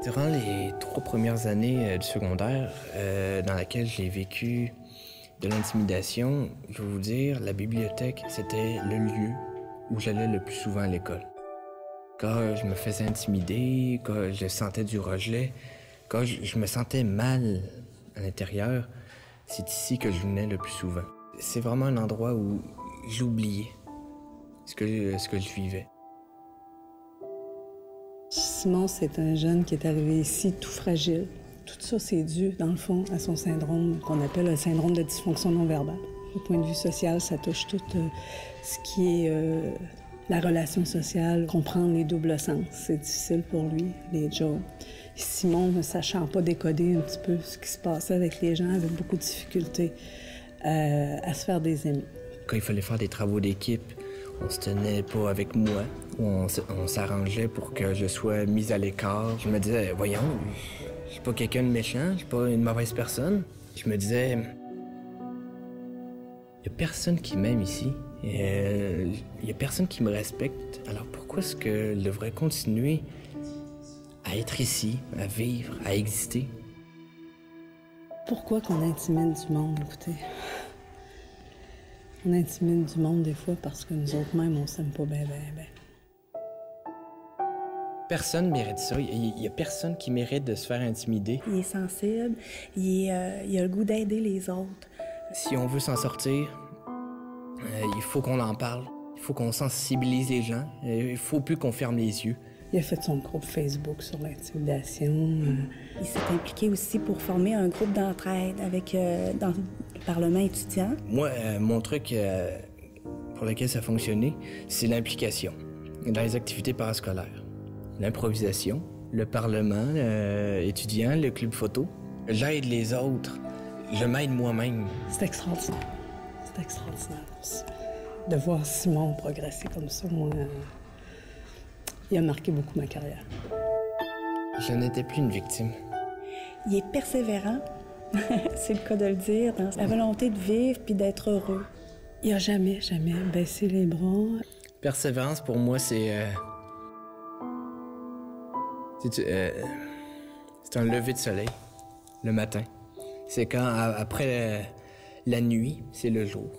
Durant les 3 premières années du secondaire, dans laquelle j'ai vécu de l'intimidation, je vais vous dire, la bibliothèque, c'était le lieu où j'allais le plus souvent à l'école. Quand je me faisais intimider, quand je sentais du rejet, quand je me sentais mal à l'intérieur, c'est ici que je venais le plus souvent. C'est vraiment un endroit où j'oubliais ce que je vivais. Simon, c'est un jeune qui est arrivé ici tout fragile. Tout ça, c'est dû, dans le fond, à son syndrome qu'on appelle le syndrome de dysfonction non-verbale. Au point de vue social, ça touche tout ce qui est la relation sociale, comprendre les doubles sens. C'est difficile pour lui, les jokes. Simon, ne sachant pas décoder un petit peu ce qui se passait avec les gens, avait beaucoup de difficultés à se faire des amis. Quand il fallait faire des travaux d'équipe, on se tenait pas avec moi. On s'arrangeait pour que je sois mise à l'écart. Je me disais, voyons, je suis pas quelqu'un de méchant, je suis pas une mauvaise personne. Je me disais, il y a personne qui m'aime ici. Il y a personne qui me respecte. Alors pourquoi est-ce que je devrais continuer à être ici, à vivre, à exister? Pourquoi qu'on intimide du monde, écoutez? On intimide du monde des fois parce que nous autres mêmes, on s'aime pas bien. Personne ne mérite ça. Il y a personne qui mérite de se faire intimider. Il est sensible, il a le goût d'aider les autres. Si on veut s'en sortir, il faut qu'on en parle. Il faut qu'on sensibilise les gens. Il faut plus qu'on ferme les yeux. Il a fait son groupe Facebook sur l'intimidation. Il s'est impliqué aussi pour former un groupe d'entraide dans le Parlement étudiant. Moi, mon truc pour lequel ça a fonctionné, c'est l'implication dans les activités parascolaires. L'improvisation, le Parlement étudiant, le club photo. J'aide les autres, je m'aide moi-même. C'est extraordinaire. C'est extraordinaire aussi. De voir Simon progresser comme ça, moi, il a marqué beaucoup ma carrière. Je n'étais plus une victime. Il est persévérant, c'est le cas de le dire, dans la volonté de vivre puis d'être heureux. Il n'a jamais baissé les bras. Persévérance, pour moi, c'est un lever de soleil, le matin. C'est quand, après la nuit, c'est le jour.